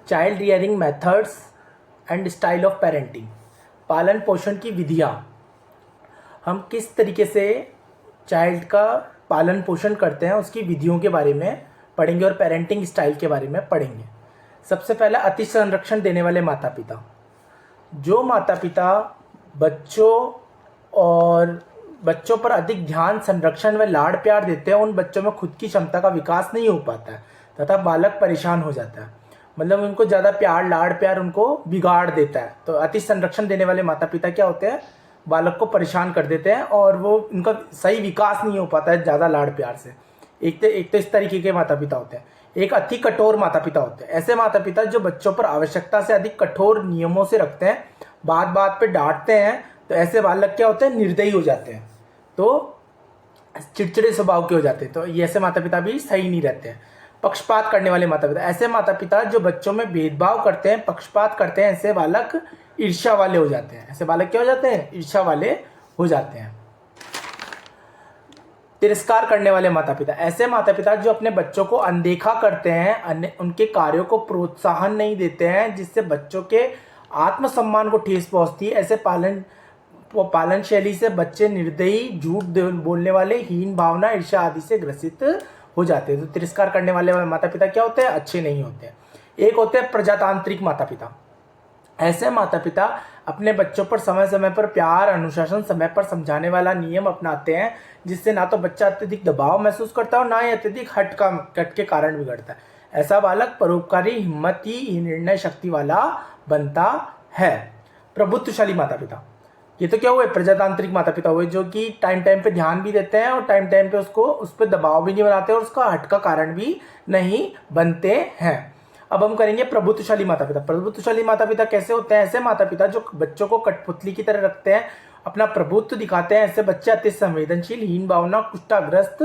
Child rearing methods and style of parenting, पालन पोषण की विधियाँ। हम किस तरीके से चाइल्ड का पालन पोषण करते हैं उसकी विधियों के बारे में पढ़ेंगे और पेरेंटिंग स्टाइल के बारे में पढ़ेंगे। सबसे पहला, अति संरक्षण देने वाले माता पिता। जो माता पिता बच्चों पर अधिक ध्यान, संरक्षण व लाड़ प्यार देते हैं, उन बच्चों में खुद की क्षमता का विकास नहीं हो पाता है तथा बालक परेशान हो जाता है। मतलब उनको ज़्यादा लाड़ प्यार उनको बिगाड़ देता है। तो अति संरक्षण देने वाले माता पिता क्या होते हैं, बालक को परेशान कर देते हैं और वो उनका सही विकास नहीं हो पाता है ज़्यादा लाड़ प्यार से। एक तो इस तरीके के माता पिता होते हैं। एक अति कठोर माता पिता होते हैं। ऐसे माता पिता जो बच्चों पर आवश्यकता से अधिक कठोर नियमों से रखते हैं, बात बात पे डांटते हैं, तो ऐसे बालक क्या होते हैं, निर्दयी हो जाते हैं, तो चिड़चिड़े स्वभाव के हो जाते हैं। तो ये ऐसे माता पिता भी सही नहीं रहते हैं। पक्षपात करने वाले माता पिता, ऐसे माता पिता जो बच्चों में भेदभाव करते हैं, पक्षपात करते हैं, ऐसे बालक ईर्ष्या वाले हो जाते हैं। ऐसे बालक क्या हो जाते हैं, ईर्ष्या वाले हो जाते हैं। तिरस्कार करने वाले माता पिता, ऐसे माता पिता जो अपने बच्चों को अनदेखा करते हैं, उनके कार्यों को प्रोत्साहन नहीं देते हैं, जिससे बच्चों के आत्मसम्मान को ठेस पहुंचती है। ऐसे पालन शैली से बच्चे निर्दयी, झूठ बोलने वाले, हीन भावना, ईर्ष्या आदि से ग्रसित हो जाते हैं। तो तिरस्कार करने वाले माता पिता क्या होते हैं, अच्छे नहीं होते हैं। एक होते हैं प्रजातांत्रिक माता पिता। ऐसे माता पिता अपने बच्चों पर समय समय पर प्यार, अनुशासन, समय पर समझाने वाला नियम अपनाते हैं, जिससे ना तो बच्चा अत्यधिक दबाव महसूस करता है और ना ही अत्यधिक हट के कारण बिगड़ता है। ऐसा बालक परोपकारी, हिम्मती, निर्णय शक्ति वाला बनता है। प्रभुत्वशाली माता पिता, ये तो क्या हुए, प्रजातांत्रिक माता पिता हुए, जो कि टाइम टाइम पे ध्यान भी देते हैं और टाइम टाइम पे उस पर दबाव भी नहीं बनाते और उसका हट का कारण भी नहीं बनते हैं। अब हम करेंगे प्रभुत्वशाली माता पिता। प्रभुत्वशाली माता पिता कैसे होते हैं, ऐसे माता पिता जो बच्चों को कठपुतली की तरह रखते हैं, अपना प्रभुत्व दिखाते हैं। ऐसे बच्चे अति संवेदनशील, हीन भावना, कुष्ठाग्रस्त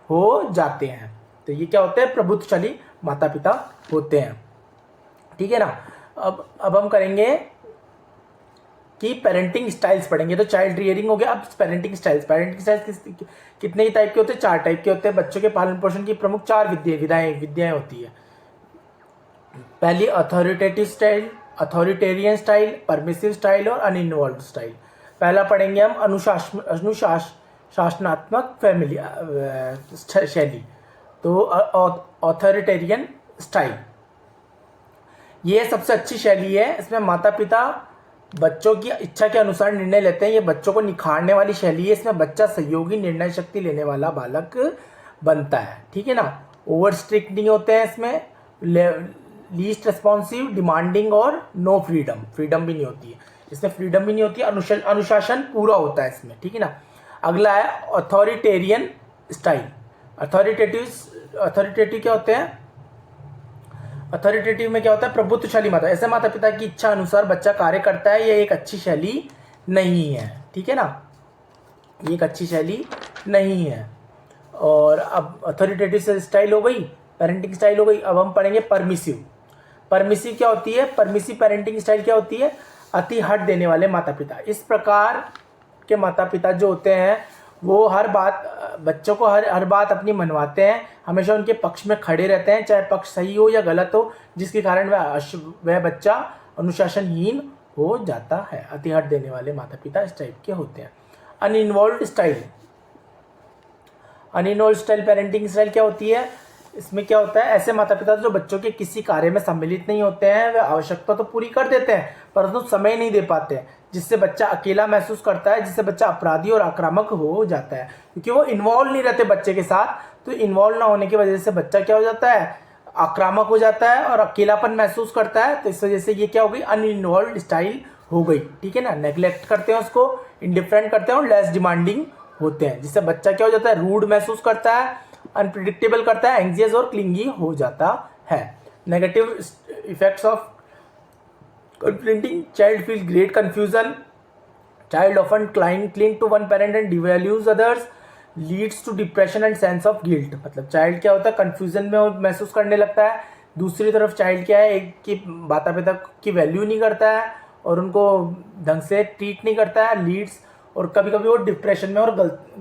हो जाते हैं। तो ये क्या होते हैं, प्रभुत्वशाली माता पिता होते हैं। ठीक है ना। अब हम करेंगे कि पेरेंटिंग स्टाइल्स पढ़ेंगे। तो चाइल्ड रियरिंग हो गया। अब पेरेंटिंग स्टाइल्स कितने टाइप के होते हैं, 4 टाइप के होते हैं। बच्चों के पालन पोषण की प्रमुख 4 विद्याएं होती है। पहली authoritative style, authoritarian style, permissive style और अनइन्वॉल्व स्टाइल। पहला पढ़ेंगे हम अनुशासनात्मक शैली, तो अथॉरिटेरियन स्टाइल। ये सबसे अच्छी शैली है। इसमें माता पिता बच्चों की इच्छा के अनुसार निर्णय लेते हैं। ये बच्चों को निखारने वाली शैली है। इसमें बच्चा सहयोगी, निर्णय शक्ति लेने वाला बालक बनता है। ठीक है ना। ओवर स्ट्रिक्ट नहीं होते हैं इसमें, लीस्ट रिस्पॉन्सिव, डिमांडिंग और नो फ्रीडम भी नहीं होती है इसमें, फ्रीडम भी नहीं होती है, अनुशासन पूरा होता है इसमें। ठीक है ना। अगला है अथॉरिटेरियन स्टाइल। अथॉरिटेटिव क्या होते हैं, अथॉरिटेटिव में क्या होता है, प्रभुत्वशाली माता। ऐसे माता पिता की इच्छा अनुसार बच्चा कार्य करता है। ये एक अच्छी शैली नहीं है। ठीक है ना, ये एक अच्छी शैली नहीं है। और अब अथॉरिटेटिव स्टाइल हो गई, पेरेंटिंग स्टाइल हो गई। अब हम पढ़ेंगे परमिसिव। परमिसिव क्या होती है, परमिसिव पेरेंटिंग स्टाइल क्या होती है, अति हट देने वाले माता पिता। इस प्रकार के माता पिता जो होते हैं वो बच्चों को हर बात अपनी मनवाते हैं, हमेशा उनके पक्ष में खड़े रहते हैं, चाहे पक्ष सही हो या गलत हो, जिसके कारण वह बच्चा अनुशासनहीन हो जाता है। अति हट देने वाले माता पिता इस टाइप के होते हैं। अनइन्वॉल्व्ड स्टाइल पेरेंटिंग स्टाइल क्या होती है, इसमें क्या होता है, ऐसे माता पिता जो बच्चों के किसी कार्य में सम्मिलित नहीं होते हैं, वे आवश्यकता तो पूरी कर देते हैं परंतु समय नहीं दे पाते हैं, जिससे बच्चा अकेला महसूस करता है, जिससे बच्चा अपराधी और आक्रामक हो जाता है, क्योंकि वो इन्वॉल्व नहीं रहते बच्चे के साथ। तो इन्वॉल्व ना होने की वजह से बच्चा क्या हो जाता है, आक्रामक हो जाता है और अकेलापन महसूस करता है। तो इस वजह से ये क्या हो गई, अनइन्वॉल्व्ड स्टाइल हो गई। ठीक है ना, नेग्लेक्ट करते हैं उसको, इंडिफरेंट करते हैं और लेस डिमांडिंग होते हैं, जिससे बच्चा क्या हो जाता है, रूड महसूस करता है, अनप्रिडिक्टेबल करता है, एंग्जियस और क्लिंगी हो जाता है। Negative effects of confronting child feel great confusion, child often cling to one parent and devalues others, leads to depression and sense of guilt। मतलब चाइल्ड क्या होता है, कंफ्यूजन में महसूस करने लगता है। दूसरी तरफ चाइल्ड क्या है, एक की माता पिता की वैल्यू नहीं करता है और उनको ढंग से ट्रीट नहीं करता है, लीड्स, और कभी कभी वो डिप्रेशन में और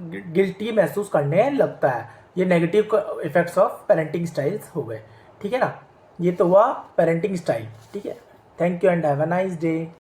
गिल्टी महसूस करने लगता है। ये negative effects of parenting styles हो गए। ठीक है ना। ये तो हुआ पेरेंटिंग स्टाइल। ठीक है, thank you and have a nice day.